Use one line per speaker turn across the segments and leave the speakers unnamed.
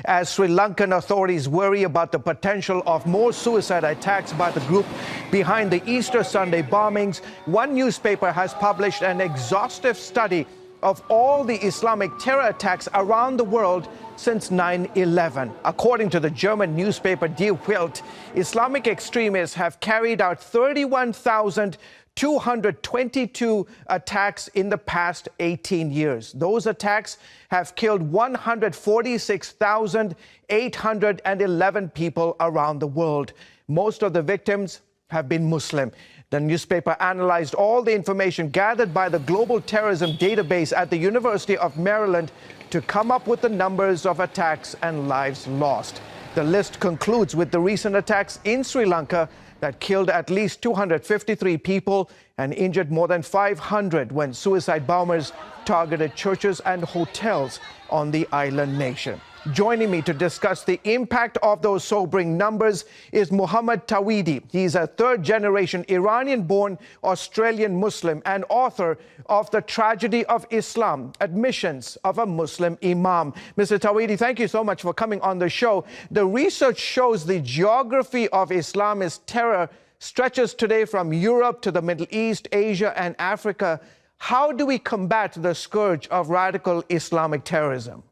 as Sri Lankan authorities worry about the potential of more suicide attacks by the group behind the Easter Sunday bombings. One newspaper has published an exhaustive study of all the Islamic terror attacks around the world since 9/11. According to the German newspaper Die Welt, Islamic extremists have carried out 31,222 attacks in the past 18 years. Those attacks have killed 146,811 people around the world. Most of the victims have been Muslim. The newspaper analyzed all the information gathered by the Global Terrorism Database at the University of Maryland to come up with the numbers of attacks and lives lost. The list concludes with the recent attacks in Sri Lanka that killed at least 253 people and injured more than 500 when suicide bombers targeted churches and hotels on the island nation. Joining me to discuss the impact of those sobering numbers is Mohammed Tawhidi. He's a third-generation Iranian-born Australian Muslim and author of The Tragedy of Islam, Admissions of a Muslim Imam. Mr. Tawhidi, thank you so much for coming on the show. The research shows the geography of Islamist terror stretches today from Europe to the Middle East, Asia, and Africa. How do we combat the scourge of radical Islamic terrorism?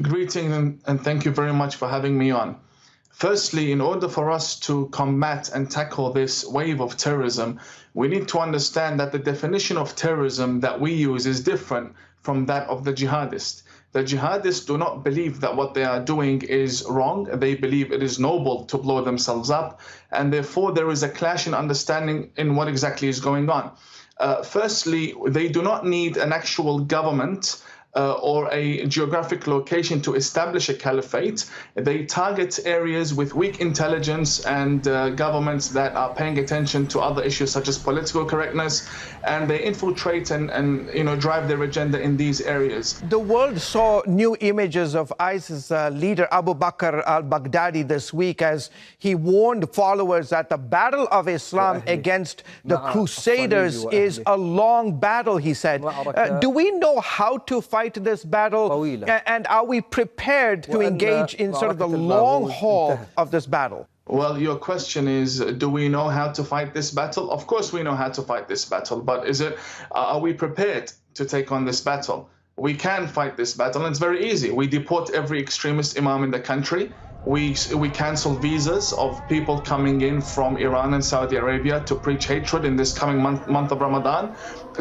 Greetings and thank you very much for having me on. Firstly, in order for us to combat and tackle this wave of terrorism, we need to understand that the definition of terrorism that we use is different from that of the jihadists. The jihadists do not believe that what they are doing is wrong. They believe it is noble to blow themselves up, and therefore there is a clash in understanding in what exactly is going on. Firstly, they do not need an actual government or a geographic location to establish a caliphate. They target areas with weak intelligence and governments that are paying attention to other issues such as political correctness, and they infiltrate and drive their agenda in these areas.
The world saw new images of ISIS leader Abu Bakr al-Baghdadi this week as he warned followers that the battle of Islam against the Crusaders is a long battle, he said. Do we know how to fight this battle, and are we prepared to engage in sort of the long haul of this battle?
Well, your question is, do we know how to fight this battle? Of course we know how to fight this battle, but are we prepared to take on this battle? We can fight this battle, and it's very easy. We deport every extremist imam in the country. We cancel visas of people coming in from Iran and Saudi Arabia to preach hatred in this coming month of Ramadan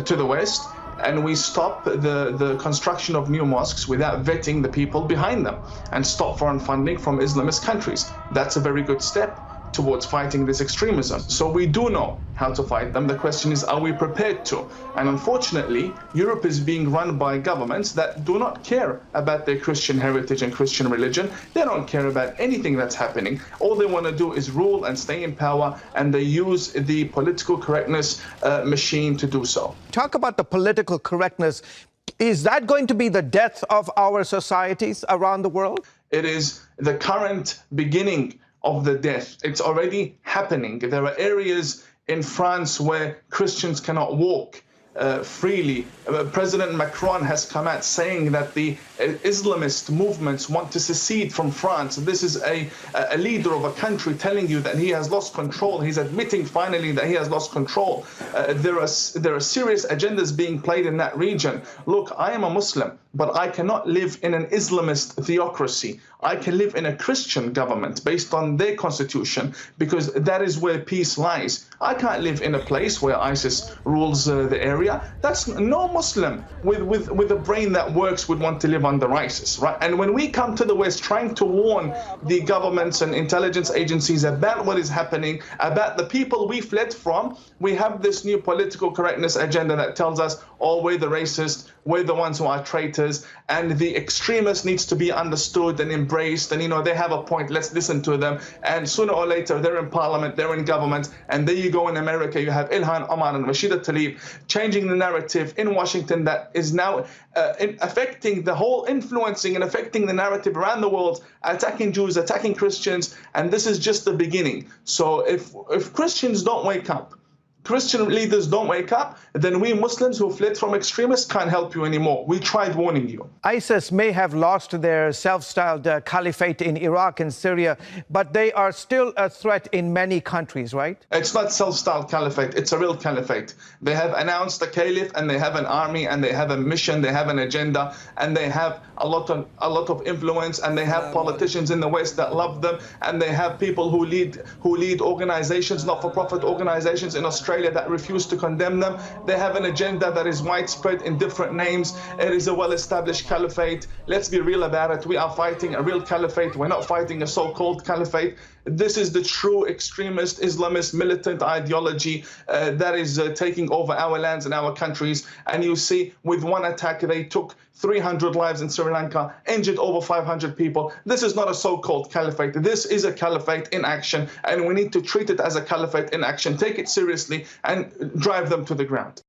to the West. And we stop the construction of new mosques without vetting the people behind them, and stop foreign funding from Islamist countries. That's a very good step towards fighting this extremism. So we do know how to fight them. The question is, are we prepared to? And unfortunately, Europe is being run by governments that do not care about their Christian heritage and Christian religion. They don't care about anything that's happening. All they want to do is rule and stay in power, and they use the political correctness machine to do so.
Talk about the political correctness. Is that going to be the death of our societies around the world?
It is the current beginning of the death. It's already happening. There are areas in France where Christians cannot walk freely. President Macron has come out saying that the Islamist movements want to secede from France. This is a leader of a country telling you that he has lost control. He's admitting finally that he has lost control. There are serious agendas being played in that region. Look, I am a Muslim, but I cannot live in an Islamist theocracy. I can live in a Christian government based on their constitution, because that is where peace lies. I can't live in a place where ISIS rules the area. That's no Muslim with a brain that works would want to live under ISIS, right? And when we come to the West trying to warn the governments and intelligence agencies about what is happening, about the people we fled from, we have this new political correctness agenda that tells us, oh, we're the racists, we're the ones who are traitors, and the extremists needs to be understood and embraced, and they have a point, let's listen to them. And sooner or later they're in parliament, they're in government, and there you go in America, you have Ilhan Omar and Rashida Tlaib changing the narrative in Washington that is now affecting the whole, influencing and affecting the narrative around the world, attacking Jews, attacking Christians, and this is just the beginning. So if Christians don't wake up Christian leaders don't wake up, then we Muslims who fled from extremists can't help you anymore. We tried warning you.
ISIS may have lost their self-styled caliphate in Iraq and Syria, but they are still a threat in many countries, right?
It's not self-styled caliphate. It's a real caliphate. They have announced a caliph, and they have an army, and they have a mission, they have an agenda, and they have a lot of influence, and they have politicians in the West that love them, and they have people who lead organizations, not-for-profit organizations in Australia that refuse to condemn them. They have an agenda that is widespread in different names. It is a well-established caliphate. Let's be real about it. We are fighting a real caliphate. We're not fighting a so-called caliphate. This is the true extremist, Islamist, militant ideology that is taking over our lands and our countries. And you see, with one attack, they took 300 lives in Sri Lanka, injured over 500 people. This is not a so-called caliphate. This is a caliphate in action, and we need to treat it as a caliphate in action, take it seriously, and drive them to the ground.